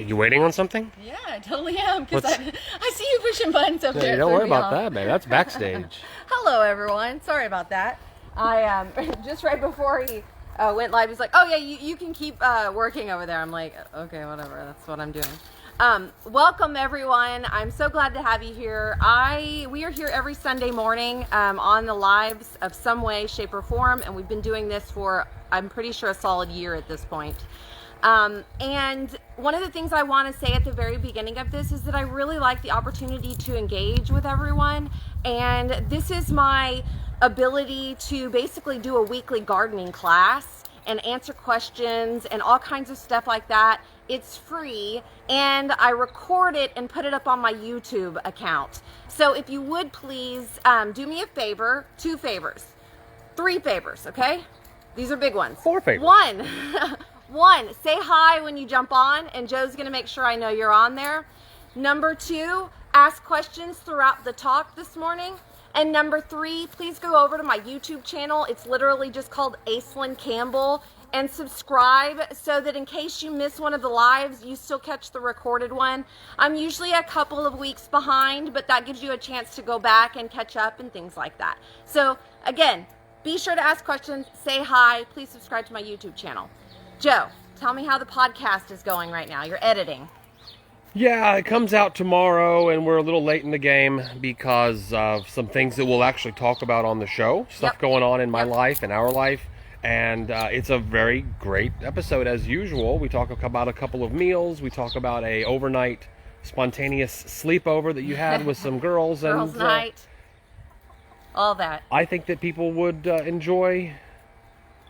You waiting on something? Yeah, I totally am, because I see you pushing buttons up there. Don't worry about that, man. That's backstage. Hello, everyone. Sorry about that. I just right before he went live, he's like, "Oh yeah, you can keep working over there." I'm like, "Okay, whatever. That's what I'm doing." Welcome, everyone. I'm so glad to have you here. We are here every Sunday morning on the lives of some way, shape, or form, and we've been doing this for, I'm pretty sure, a solid year at this point. And one of the things I want to say at the very beginning of this is that I really like the opportunity to engage with everyone, and this is my ability to basically do a weekly gardening class and answer questions and all kinds of stuff like that. It's free, and I record it and put it up on my YouTube account. So if you would please do me a favor, 2 favors, 3 favors, okay? These are big ones. 4 favors. 1, say hi when you jump on, and Joe's gonna make sure I know you're on there. Number 2, ask questions throughout the talk this morning. And number 3, please go over to my YouTube channel. It's literally just called Aislynn Campbell, and subscribe so that in case you miss one of the lives, you still catch the recorded one. I'm usually a couple of weeks behind, but that gives you a chance to go back and catch up and things like that. So again, be sure to ask questions, say hi, please subscribe to my YouTube channel. Joe, tell me how the podcast is going right now. You're editing. Yeah, it comes out tomorrow, and we're a little late in the game because of some things that we'll actually talk about on the show. Stuff going on in my life and our life. And it's a very great episode as usual. We talk about a couple of meals. We talk about a overnight spontaneous sleepover that you had with some girls. Girls' night. All that. I think that people would enjoy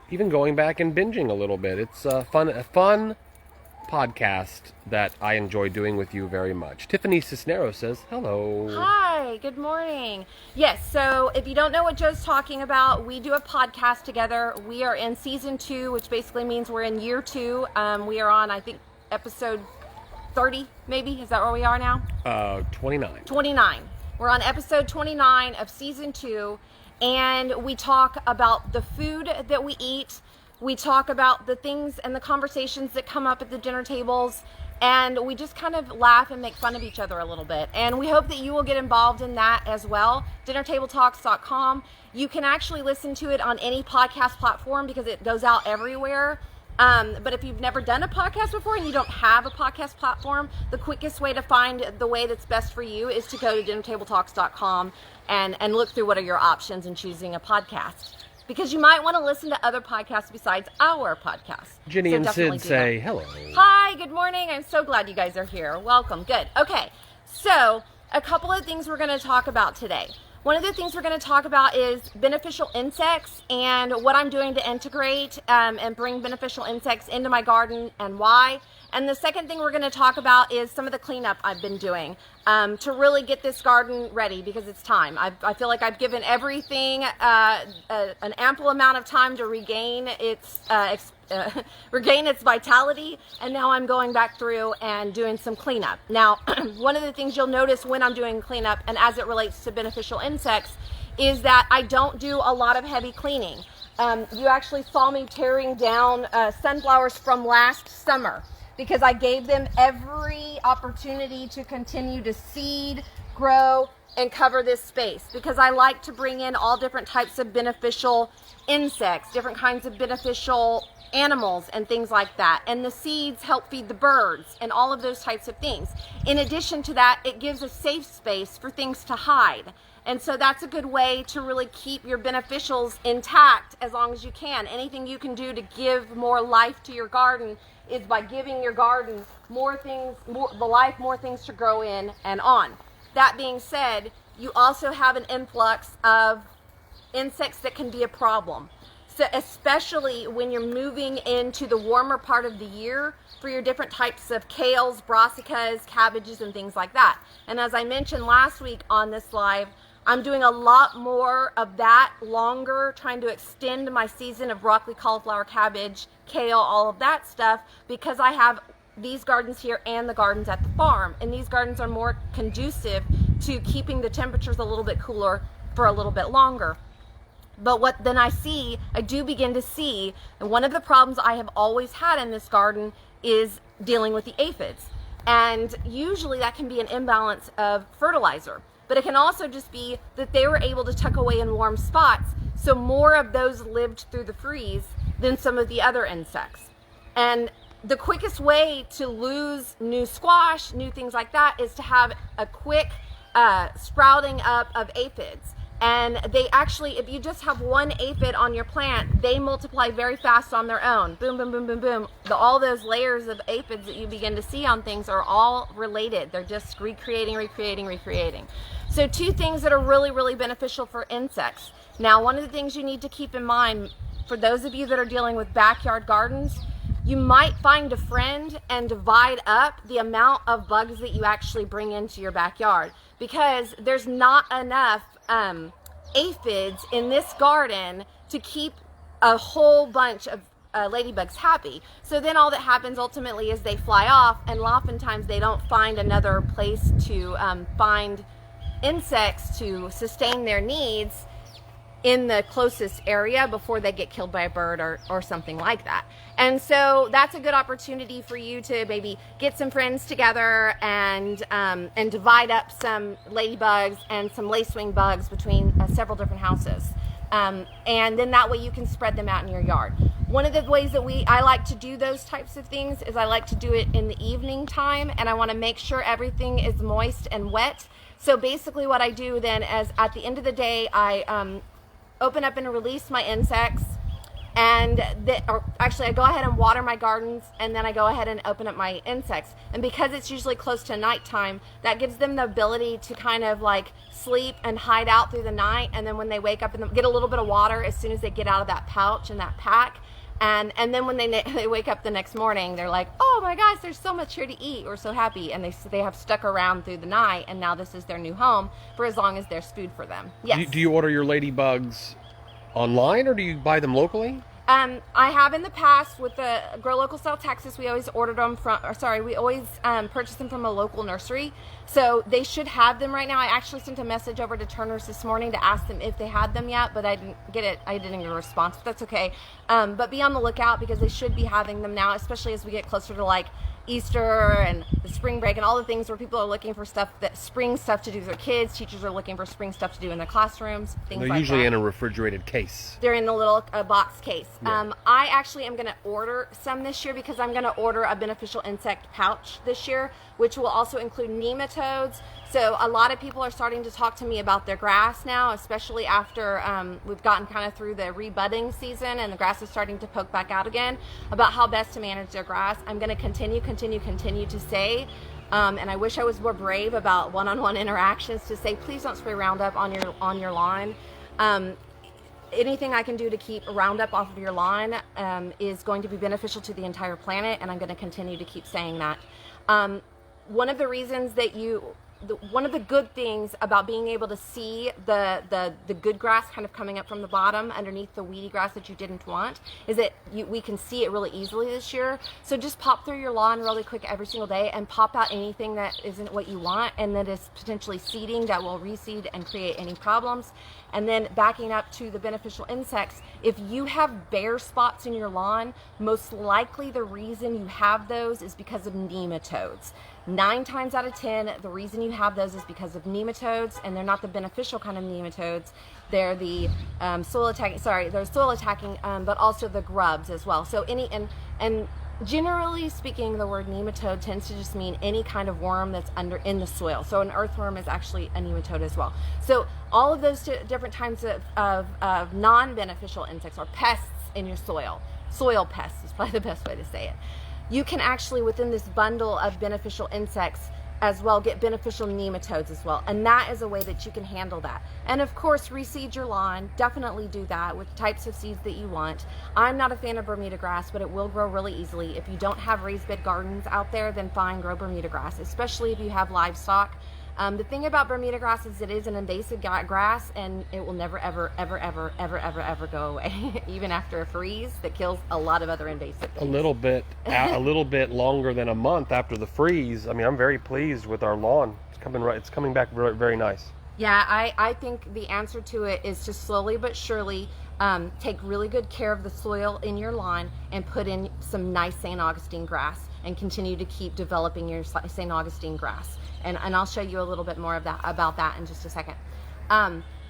even going back and binging a little bit. It's a fun podcast that I enjoy doing with you very much. Tiffany Cisneros says hello. Hi, good morning. Yes, so if you don't know what Joe's talking about, we do a podcast together. We are in season 2, which basically means we're in year 2. We are on, I think, episode 30, maybe. Is that where we are now? 29. 29. We're on episode 29 of season 2, and we talk about the food that we eat. We talk about the things and the conversations that come up at the dinner tables, and we just kind of laugh and make fun of each other a little bit. And we hope that you will get involved in that as well. DinnerTableTalks.com. You can actually listen to it on any podcast platform because it goes out everywhere. But if you've never done a podcast before and you don't have a podcast platform, the quickest way to find the way that's best for you is to go to DinnerTableTalks.com and look through what are your options in choosing a podcast. Because you might want to listen to other podcasts besides our podcast. Jenny and Sid say hello. Hi, good morning. I'm so glad you guys are here. Welcome. Good. Okay, so a couple of things we're going to talk about today. One of the things we're going to talk about is beneficial insects and what I'm doing to integrate and bring beneficial insects into my garden and why. And the second thing we're going to talk about is some of the cleanup I've been doing to really get this garden ready because it's time. I feel like I've given everything an ample amount of time to regain its vitality, and now I'm going back through and doing some cleanup. Now, one of the things you'll notice when I'm doing cleanup and as it relates to beneficial insects is that I don't do a lot of heavy cleaning. You actually saw me tearing down sunflowers from last summer because I gave them every opportunity to continue to seed, grow, and cover this space because I like to bring in all different types of beneficial insects, different kinds of beneficial animals and things like that. And the seeds help feed the birds and all of those types of things. In addition to that, it gives a safe space for things to hide. And so that's a good way to really keep your beneficials intact as long as you can. Anything you can do to give more life to your garden is by giving your garden more things, more things to grow in and on. That being said, you also have an influx of insects that can be a problem. So especially when you're moving into the warmer part of the year for your different types of kales, brassicas, cabbages, and things like that. And as I mentioned last week on this live, I'm doing a lot more of that longer, trying to extend my season of broccoli, cauliflower, cabbage, kale, all of that stuff, because I have these gardens here and the gardens at the farm. And these gardens are more conducive to keeping the temperatures a little bit cooler for a little bit longer. But what then I do begin to see, and one of the problems I have always had in this garden is dealing with the aphids. And usually that can be an imbalance of fertilizer. But it can also just be that they were able to tuck away in warm spots, so more of those lived through the freeze than some of the other insects. And the quickest way to lose new squash, new things like that, is to have a quick sprouting up of aphids. And they actually, if you just have one aphid on your plant, they multiply very fast on their own. Boom, boom, boom, boom, boom. All those layers of aphids that you begin to see on things are all related. They're just recreating. So two things that are really, really beneficial for insects. Now, one of the things you need to keep in mind, for those of you that are dealing with backyard gardens, you might find a friend and divide up the amount of bugs that you actually bring into your backyard, because there's not enough aphids in this garden to keep a whole bunch of ladybugs happy. So then all that happens ultimately is they fly off, and oftentimes they don't find another place to find insects to sustain their needs in the closest area before they get killed by a bird or something like that. And so that's a good opportunity for you to maybe get some friends together and divide up some ladybugs and some lacewing bugs between several different houses. And then that way you can spread them out in your yard. One of the ways that I like to do those types of things is I like to do it in the evening time, and I want to make sure everything is moist and wet. So basically what I do then is at the end of the day, I open up and release my insects, and I go ahead and water my gardens, and then I go ahead and open up my insects. And because it's usually close to nighttime, that gives them the ability to kind of like sleep and hide out through the night, and then when they wake up and get a little bit of water as soon as they get out of that pouch and that pack. And then when they wake up the next morning, they're like, oh my gosh, there's so much here to eat. We're so happy. And they have stuck around through the night, and now this is their new home for as long as there's food for them. Yes. Do you order your ladybugs online, or do you buy them locally? I have in the past with the Grow Local Style Texas. We always ordered them we always purchase them from a local nursery. So they should have them right now. I actually sent a message over to Turner's this morning to ask them if they had them yet, but I didn't get it. I didn't get a response, but that's okay. But be on the lookout, because they should be having them now, especially as we get closer to like Easter and the spring break and all the things where people are looking for spring stuff to do with their kids. Teachers are looking for spring stuff to do in their classrooms, things like that. They're usually in a refrigerated case. They're in the little box case. Yeah. I actually am going to order some this year, because I'm going to order a beneficial insect pouch this year, which will also include nematodes. So a lot of people are starting to talk to me about their grass now, especially after we've gotten kind of through the rebudding season and the grass is starting to poke back out again, about how best to manage their grass. I'm going to continue to say, and I wish I was more brave about one-on-one interactions, to say, please don't spray Roundup on your lawn. Anything I can do to keep Roundup off of your lawn is going to be beneficial to the entire planet, and I'm going to continue to keep saying that. One of the reasons that one of the good things about being able to see the good grass kind of coming up from the bottom underneath the weedy grass that you didn't want is that we can see it really easily this year. So just pop through your lawn really quick every single day and pop out anything that isn't what you want and that is potentially seeding that will reseed and create any problems. And then backing up to the beneficial insects, if you have bare spots in your lawn, most likely the reason you have those is because of nematodes. 9 times out of 10, the reason you have those is because of nematodes, and they're not the beneficial kind of nematodes. They're the soil attacking, but also the grubs as well. So and generally speaking, the word nematode tends to just mean any kind of worm that's in the soil. So an earthworm is actually a nematode as well. So all of those different types of non-beneficial insects or pests in your soil. Soil pests is probably the best way to say it. You can actually, within this bundle of beneficial insects as well, get beneficial nematodes as well. And that is a way that you can handle that. And of course, reseed your lawn. Definitely do that with types of seeds that you want. I'm not a fan of Bermuda grass, but it will grow really easily. If you don't have raised bed gardens out there, then fine, grow Bermuda grass, especially if you have livestock. The thing about Bermuda grass is it is an invasive grass, and it will never, ever, ever, ever, ever, ever, ever go away, even after a freeze that kills a lot of other invasive things. A little bit longer than a month after the freeze. I mean, I'm very pleased with our lawn. It's coming back very, very nice. Yeah, I think the answer to it is to slowly but surely take really good care of the soil in your lawn and put in some nice St. Augustine grass and continue to keep developing your St. Augustine grass. And I'll show you a little bit more of that about that in just a second.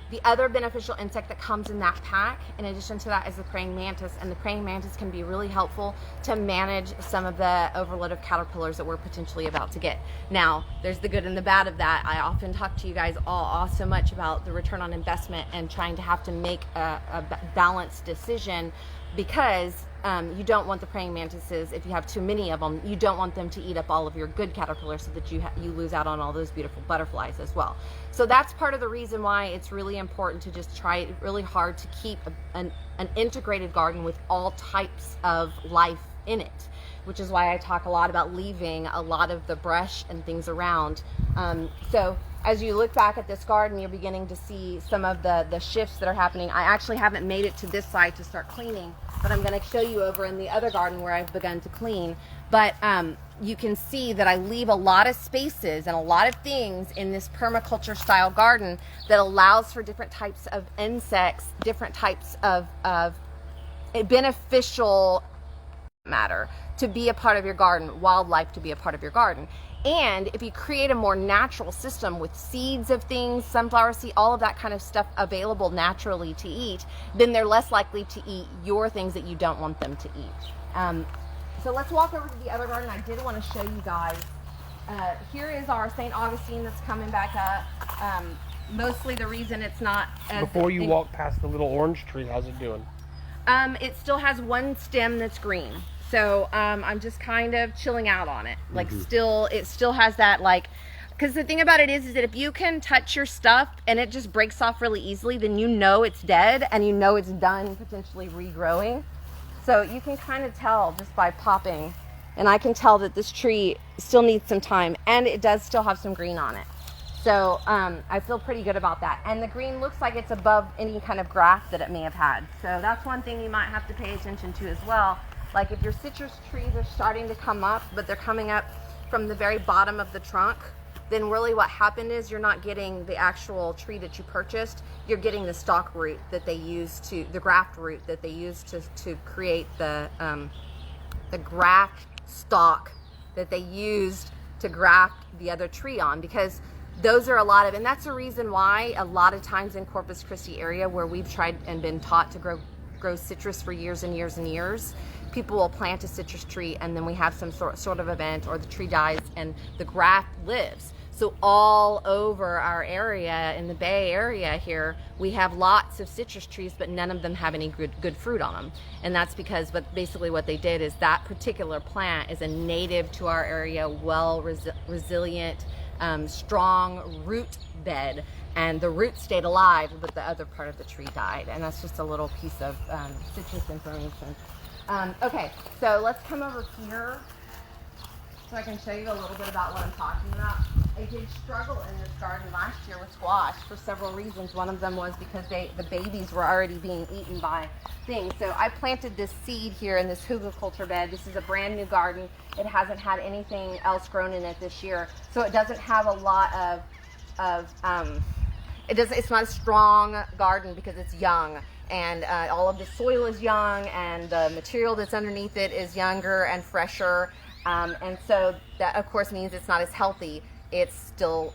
The other beneficial insect that comes in that pack, in addition to that, is the praying mantis. And the praying mantis can be really helpful to manage some of the overload of caterpillars that we're potentially about to get. Now, there's the good and the bad of that. I often talk to you guys all so much about the return on investment and trying to have to make a balanced decision, because you don't want the praying mantises, if you have too many of them, you don't want them to eat up all of your good caterpillars so that you lose out on all those beautiful butterflies as well. So that's part of the reason why it's really important to just try really hard to keep an integrated garden with all types of life in it, which is why I talk a lot about leaving a lot of the brush and things around. So as you look back at this garden, you're beginning to see some of the shifts that are happening. I actually haven't made it to this side to start cleaning, but I'm going to show you over in the other garden where I've begun to clean. But you can see that I leave a lot of spaces and a lot of things in this permaculture style garden that allows for different types of insects, different types of beneficial matter to be a part of your garden, wildlife to be a part of your garden. And if you create a more natural system with seeds of things, sunflower seed, all of that kind of stuff available naturally to eat, then they're less likely to eat your things that you don't want them to eat. So let's walk over to the other garden. I did want to show you guys. Here is our St. Augustine that's coming back up. Mostly the reason it's not as... Before you walk past the little orange tree, how's it doing? It still has one stem that's green. So I'm just kind of chilling out on it. Like it still has that, like, because the thing about it is that if you can touch your stuff and it just breaks off really easily, then you know it's dead and you know it's done potentially regrowing. So you can kind of tell just by popping, and I can tell that this tree still needs some time, and it does still have some green on it. So I feel pretty good about that. And the green looks like it's above any kind of graft that it may have had. So that's one thing you might have to pay attention to as well. Like if your citrus trees are starting to come up, but they're coming up from the very bottom of the trunk, then really what happened is you're not getting the actual tree that you purchased. You're getting the stalk root that they use the graft root that they use to create the graft stalk that they used to graft the other tree on, because those are a lot of, and that's the reason why a lot of times in Corpus Christi area where we've tried and been taught to grow citrus for years and years and years, people will plant a citrus tree and then we have some sort of event, or the tree dies and the graft lives. So all over our area in the Bay Area here, we have lots of citrus trees, but none of them have any good fruit on them. And that's because basically what they did is that particular plant is a native to our area, resilient, strong root bed, and the root stayed alive, but the other part of the tree died. And that's just a little piece of citrus information. Okay, so let's come over here so I can show you a little bit about what I'm talking about. I did struggle in this garden last year with squash for several reasons. One of them was because the babies were already being eaten by things. So I planted this seed here in this hugelkultur bed. This is a brand new garden. It hasn't had anything else grown in it this year. So it doesn't have a lot it's not a strong garden because it's young. And all of the soil is young, and the material that's underneath it is younger and fresher. And so that, of course, means it's not as healthy. It's still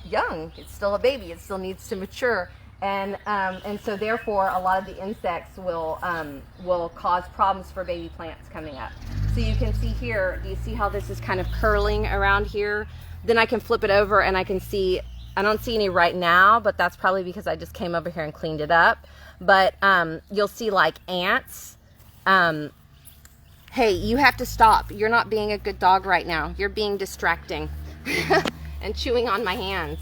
young. It's still a baby. It still needs to mature. And so, therefore, a lot of the insects will cause problems for baby plants coming up. So you can see here, do you see how this is kind of curling around here? Then I can flip it over and I can see, I don't see any right now, but that's probably because I just came over here and cleaned it up. But you'll see like ants. Hey, you have to stop. You're not being a good dog right now. You're being distracting and chewing on my hands.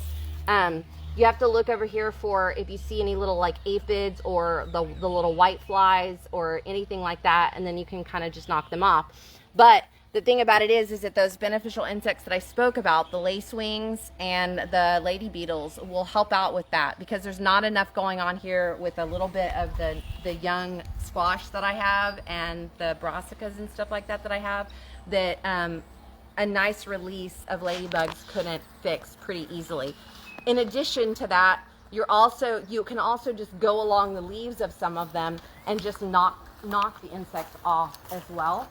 You have to look over here for if you see any little like aphids or the little white flies or anything like that, and then you can kind of just knock them off. But the thing about it is that those beneficial insects that I spoke about, the lacewings and the lady beetles, will help out with that, because there's not enough going on here with a little bit of the young squash that I have and the brassicas and stuff like that I have, that a nice release of ladybugs couldn't fix pretty easily. In addition to that, you can also just go along the leaves of some of them and just knock the insects off as well.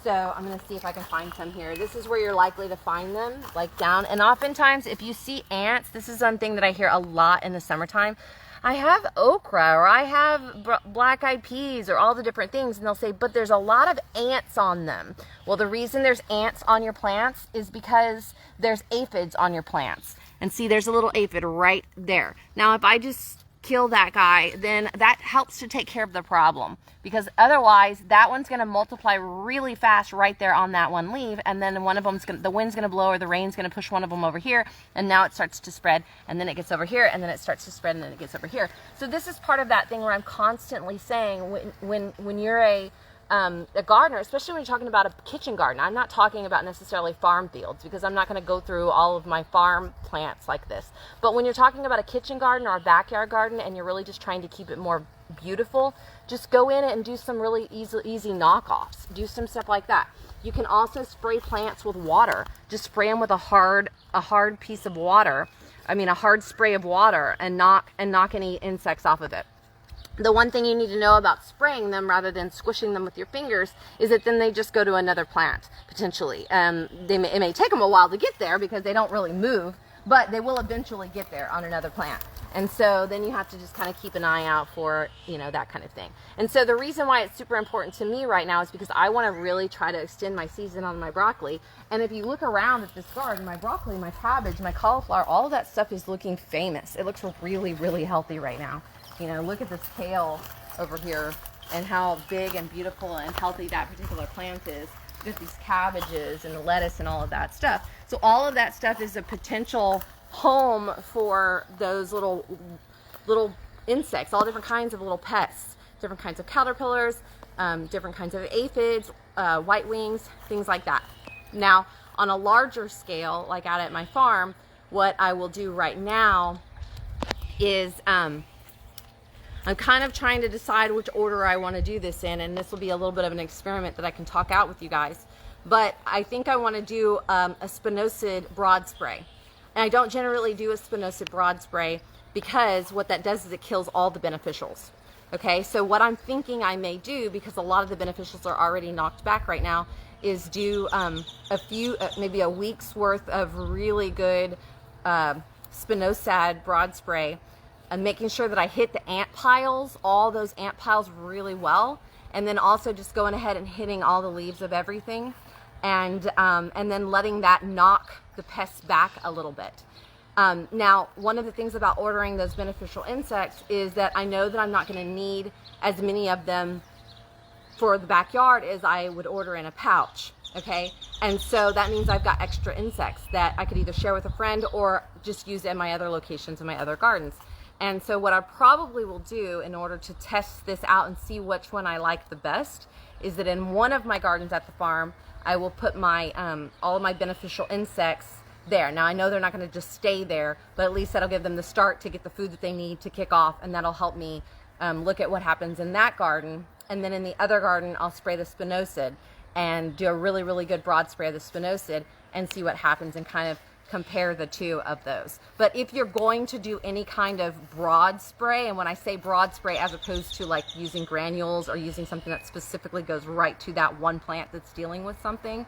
So I'm going to see if I can find some here. This is where you're likely to find them, like down. And oftentimes, if you see ants, this is something that I hear a lot in the summertime. I have okra, or I have black-eyed peas, or all the different things, and they'll say, but there's a lot of ants on them. Well, the reason there's ants on your plants is because there's aphids on your plants. And see, there's a little aphid right there. Now, if I just kill that guy, then that helps to take care of the problem, because otherwise that one's going to multiply really fast right there on that one leaf, and then one of them's the wind's going to blow, or the rain's going to push one of them over here, and now it starts to spread, and then it gets over here, and then it starts to spread, and then it gets over here. So this is part of that thing where I'm constantly saying, when you're a gardener, especially when you're talking about a kitchen garden, I'm not talking about necessarily farm fields, because I'm not going to go through all of my farm plants like this. But when you're talking about a kitchen garden or a backyard garden, and you're really just trying to keep it more beautiful, just go in it and do some really easy knockoffs. Do some stuff like that. You can also spray plants with water. Just spray them with a hard piece of water. I mean, a hard spray of water, and knock any insects off of it. The one thing you need to know about spraying them rather than squishing them with your fingers is that then they just go to another plant, potentially. It may take them a while to get there because they don't really move, but they will eventually get there on another plant. And so then you have to just kind of keep an eye out for, that kind of thing. And so the reason why it's super important to me right now is because I want to really try to extend my season on my broccoli. And if you look around at this garden, my broccoli, my cabbage, my cauliflower, all of that stuff is looking famous. It looks really, really healthy right now. Look at this kale over here and how big and beautiful and healthy that particular plant is. Look at these cabbages and the lettuce and all of that stuff. So all of that stuff is a potential home for those little insects, all different kinds of little pests, different kinds of caterpillars, different kinds of aphids, white wings, things like that. Now, on a larger scale, like out at my farm, what I will do right now is I'm kind of trying to decide which order I want to do this in, and this will be a little bit of an experiment that I can talk out with you guys. But I think I want to do a spinosad broad spray. And I don't generally do a spinosad broad spray because what that does is it kills all the beneficials. Okay, so what I'm thinking I may do, because a lot of the beneficials are already knocked back right now, is do maybe a week's worth of really good spinosad broad spray, and making sure that I hit the ant piles, all those ant piles really well, and then also just going ahead and hitting all the leaves of everything, and then letting that knock the pests back a little bit. Now, one of the things about ordering those beneficial insects is that I know that I'm not going to need as many of them for the backyard as I would order in a pouch. Okay, and so that means I've got extra insects that I could either share with a friend or just use in my other locations in my other gardens. And so what I probably will do in order to test this out and see which one I like the best is that in one of my gardens at the farm, I will put my all of my beneficial insects there. Now, I know they're not going to just stay there, but at least that'll give them the start to get the food that they need to kick off, and that'll help me look at what happens in that garden. And then in the other garden, I'll spray the spinosad and do a really, really good broad spray of the spinosad and see what happens and kind of compare the two of those. But if you're going to do any kind of broad spray, and when I say broad spray as opposed to like using granules or using something that specifically goes right to that one plant that's dealing with something,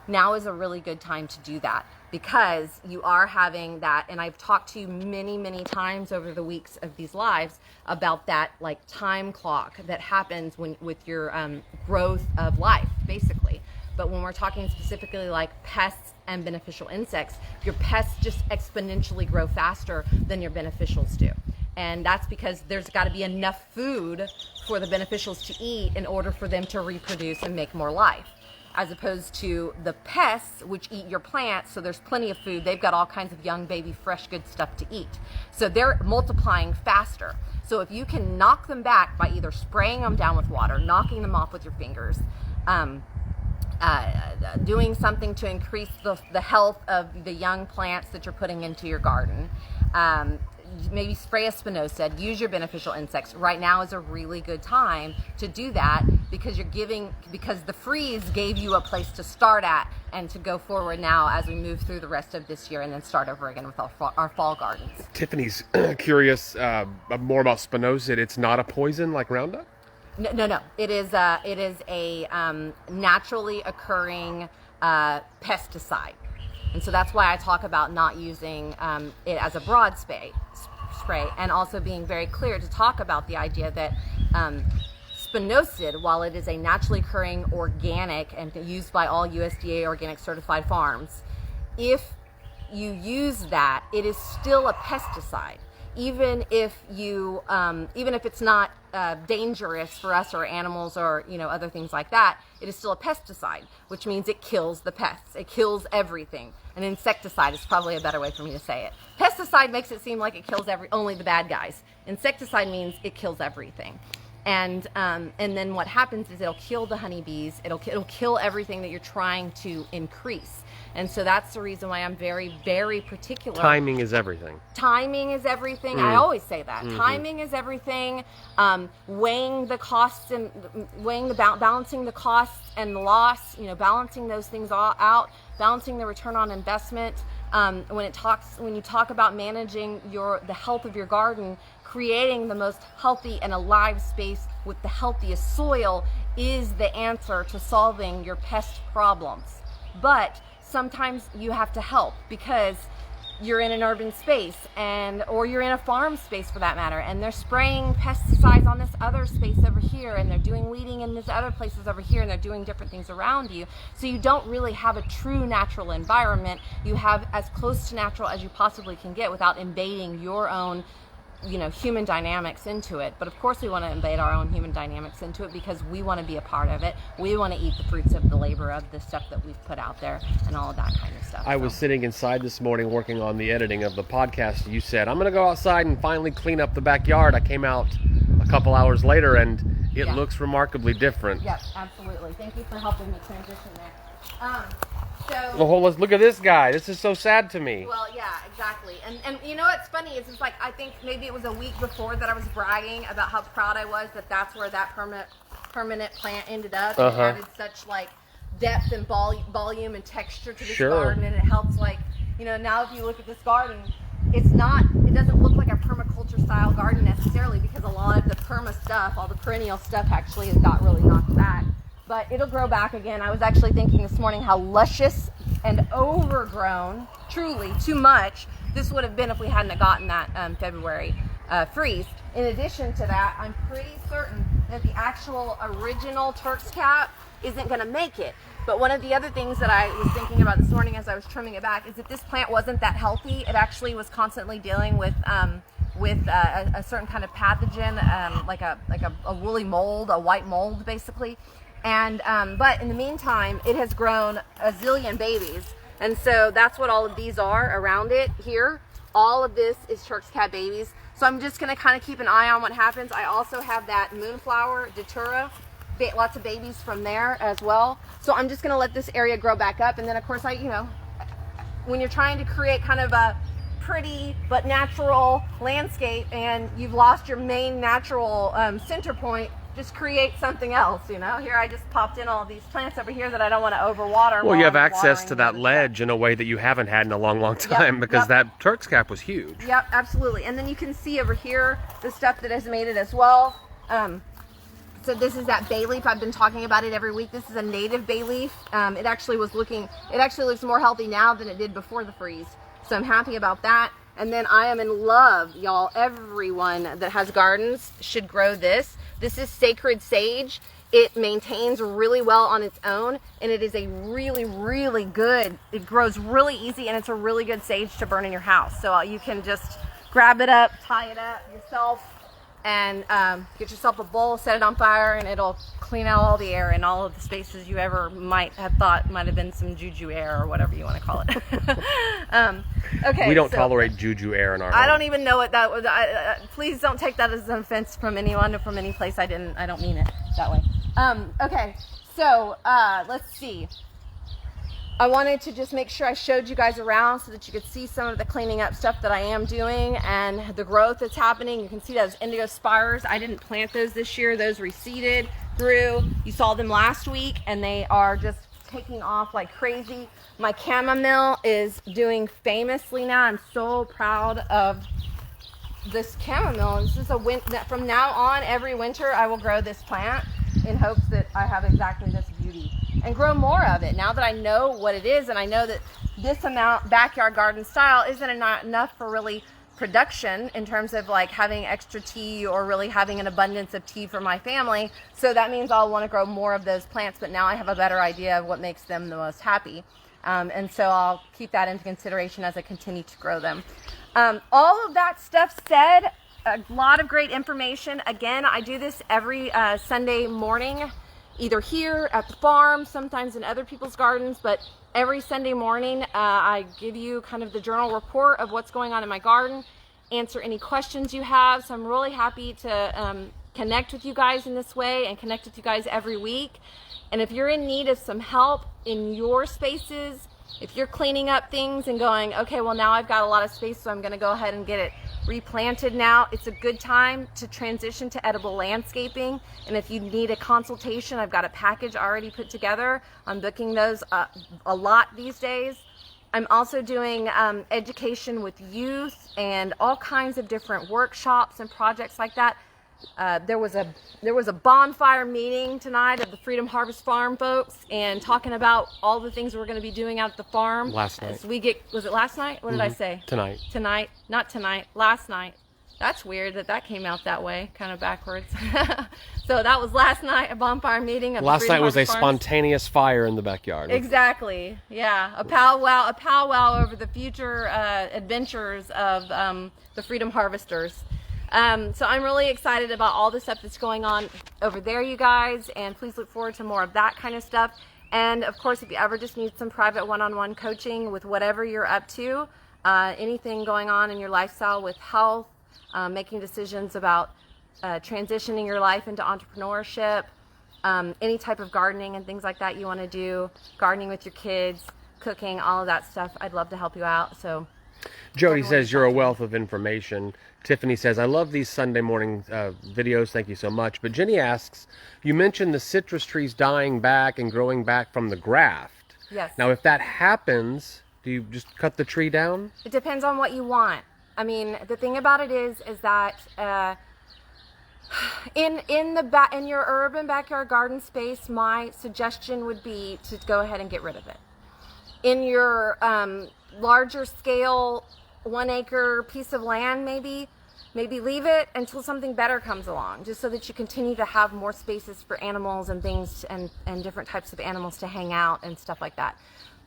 now is a really good time to do that, because you are having that, and I've talked to you many, many times over the weeks of these lives about that like time clock that happens with your growth of life, basically. But when we're talking specifically like pests and beneficial insects, your pests just exponentially grow faster than your beneficials do. And that's because there's got to be enough food for the beneficials to eat in order for them to reproduce and make more life. As opposed to the pests, which eat your plants, so there's plenty of food. They've got all kinds of young baby fresh good stuff to eat. So they're multiplying faster. So if you can knock them back by either spraying them down with water, knocking them off with your fingers, doing something to increase the health of the young plants that you're putting into your garden, maybe spray a spinosad, use your beneficial insects. Right now is a really good time to do that because because the freeze gave you a place to start at and to go forward now as we move through the rest of this year and then start over again with our fall gardens. Tiffany's curious more about spinosad. It's not a poison like Roundup? No. It is a naturally occurring pesticide. And so that's why I talk about not using it as a broad spray, and also being very clear to talk about the idea that spinosad, while it is a naturally occurring organic and used by all USDA organic certified farms, if you use that, it is still a pesticide. Even if it's not dangerous for us or animals or other things like that, it is still a pesticide, which means it kills the pests. It kills everything. An insecticide is probably a better way for me to say it. Pesticide makes it seem like it kills only the bad guys. Insecticide means it kills everything. And then what happens is it'll kill the honeybees. It'll kill everything that you're trying to increase. And so that's the reason why I'm very, very particular. Timing is everything. Timing is everything. I always say that. Mm-hmm. Timing is everything. Weighing the costs and balancing the costs and the loss. Balancing those things all out. Balancing the return on investment. When you talk about managing the health of your garden, creating the most healthy and alive space with the healthiest soil is the answer to solving your pest problems. But sometimes you have to help because you're in an urban space or you're in a farm space for that matter, and they're spraying pesticides on this other space over here, and they're doing weeding in this other places over here, and they're doing different things around you. So you don't really have a true natural environment. You have as close to natural as you possibly can get without invading your own human dynamics into it. But of course we want to embed our own human dynamics into it because we want to be a part of it. We want to eat the fruits of the labor of the stuff that we've put out there and all of that kind of stuff. I was sitting inside this morning working on the editing of the podcast. You said, I'm going to go outside and finally clean up the backyard. I came out a couple hours later and it looks remarkably different. Yep, absolutely. Thank you for helping me transition there. Let's look at this guy. This is so sad to me. Well, yeah, exactly. And what's funny is it's like I think maybe it was a week before that I was bragging about how proud I was that that's where that permanent plant ended up. It added such depth and volume and texture to this garden, and it helps now if you look at this garden, it doesn't look like a permaculture style garden necessarily because a lot of the perma stuff, all the perennial stuff actually has got really knocked back. But it'll grow back again. I was actually thinking this morning how luscious and overgrown, truly too much, this would have been if we hadn't gotten that February freeze. In addition to that, I'm pretty certain that the actual original Turk's cap isn't going to make it. But one of the other things that I was thinking about this morning as I was trimming it back is that this plant wasn't that healthy. It actually was constantly dealing with a certain kind of pathogen, like a woolly mold, a white mold basically. And but in the meantime, it has grown a zillion babies, and so that's what all of these are around it here. All of this is Turk's cat babies. So I'm just going to kind of keep an eye on what happens. I also have that moonflower datura, lots of babies from there as well. So I'm just going to let this area grow back up, and then of course when you're trying to create kind of a pretty but natural landscape, and you've lost your main natural center point. Just create something else, Here I just popped in all these plants over here that I don't want to overwater. Well, you have access to that ledge in a way that you haven't had in a long, long time because that Turk's cap was huge. Yep, absolutely. And then you can see over here the stuff that has made it as well. So this is that bay leaf. I've been talking about it every week. This is a native bay leaf. It actually looks more healthy now than it did before the freeze. So I'm happy about that. And then I am in love, y'all. Everyone that has gardens should grow this. This is sacred sage. It maintains really well on its own, and it is a really, really good, it grows really easy, and it's a really good sage to burn in your house. So you can just grab it up, tie it up yourself, and get yourself a bowl, set it on fire, and it'll clean out all the air in all of the spaces you ever might have thought might have been some juju air or whatever you want to call it. Okay. We don't tolerate juju air in our home. I don't even know what that was. Please don't take that as an offense from anyone or from any place. I don't mean it that way. Okay. So let's see. I wanted to just make sure I showed you guys around so that you could see some of the cleaning up stuff that I am doing and the growth that's happening. You can see those indigo spires. I didn't plant those this year. Those reseeded, grew. You saw them last week, and they are just taking off like crazy. My chamomile is doing famously now. I'm so proud of this chamomile. This is from now on, every winter I will grow this plant in hopes that I have exactly this beauty and grow more of it. Now that I know what it is, and I know that this amount backyard garden style isn't enough for really production in terms of like having extra tea or really having an abundance of tea for my family. So that means I'll want to grow more of those plants, but now I have a better idea of what makes them the most happy. And so I'll keep that into consideration as I continue to grow them. All of that stuff said, a lot of great information. Again, I do this every Sunday morning, either here at the farm, sometimes in other people's gardens, but every Sunday morning I give you kind of the journal report of what's going on in my garden, answer any questions you have. So I'm really happy to connect with you guys in this way and connect with you guys every week. And if you're in need of some help in your spaces, if you're cleaning up things and going, okay, well now I've got a lot of space, so I'm going to go ahead and get it replanted now, it's a good time to transition to edible landscaping. And if you need a consultation, I've got a package already put together. I'm booking those a lot these days. I'm also doing education with youth and all kinds of different workshops and projects like that. There was a bonfire meeting tonight of the Freedom Harvest Farm folks, and talking about all the things we're going to be doing out at the farm. Last night. As we get, was it last night? What did I say? Tonight. Tonight, not tonight. Last night. That's weird that came out that way, kind of backwards. So that was last night, a bonfire meeting. Of Last the night Freedom was a Harvest Farms. spontaneous fire in the backyard. Exactly. Yeah, a powwow over the future adventures of the Freedom Harvesters. So I'm really excited about all the stuff that's going on over there, you guys, and please look forward to more of that kind of stuff. And of course, if you ever just need some private one-on-one coaching with whatever you're up to, anything going on in your lifestyle with health, making decisions about transitioning your life into entrepreneurship, any type of gardening and things like that you want to do, gardening with your kids, cooking, all of that stuff, I'd love to help you out. So Jody says you're a wealth of information. Tiffany says, I love these Sunday morning videos. Thank you so much. But Jenny asks, you mentioned the citrus trees dying back and growing back from the graft. Yes. Now, if that happens, do you just cut the tree down? It depends on what you want. I mean, the thing about it is that in your urban backyard garden space, my suggestion would be to go ahead and get rid of it. In your larger scale 1 acre piece of land, maybe leave it until something better comes along, just so that you continue to have more spaces for animals and things and different types of animals to hang out and stuff like that.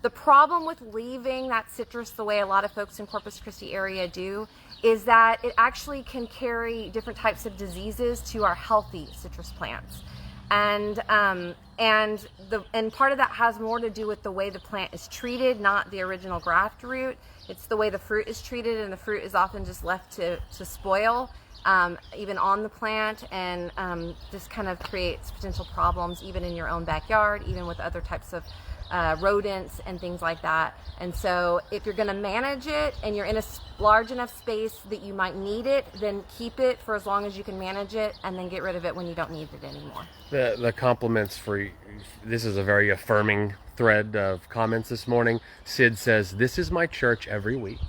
The problem with leaving that citrus the way a lot of folks in Corpus Christi area do is that it actually can carry different types of diseases to our healthy citrus plants. And part of that has more to do with the way the plant is treated, not the original graft root. It's the way the fruit is treated, and the fruit is often just left to spoil, even on the plant, and this kind of creates potential problems even in your own backyard, even with other types of rodents and things like that. And so if you're going to manage it and you're in a large enough space that you might need it, then keep it for as long as you can manage it, and then get rid of it when you don't need it anymore. The compliments for this is a very affirming thread of comments this morning. Sid says, this is my church every week.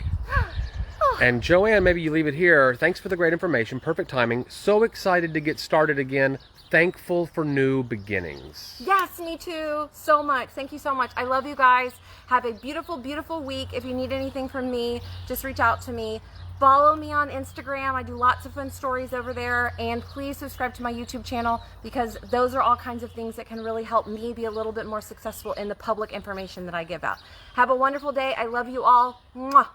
And Joanne, maybe you leave it here. Thanks for the great information. Perfect timing. So excited to get started again. Thankful for new beginnings. Yes, me too. So much. Thank you so much. I love you guys. Have a beautiful, beautiful week. If you need anything from me, just reach out to me. Follow me on Instagram. I do lots of fun stories over there. And please subscribe to my YouTube channel, because those are all kinds of things that can really help me be a little bit more successful in the public information that I give out. Have a wonderful day. I love you all. Mwah.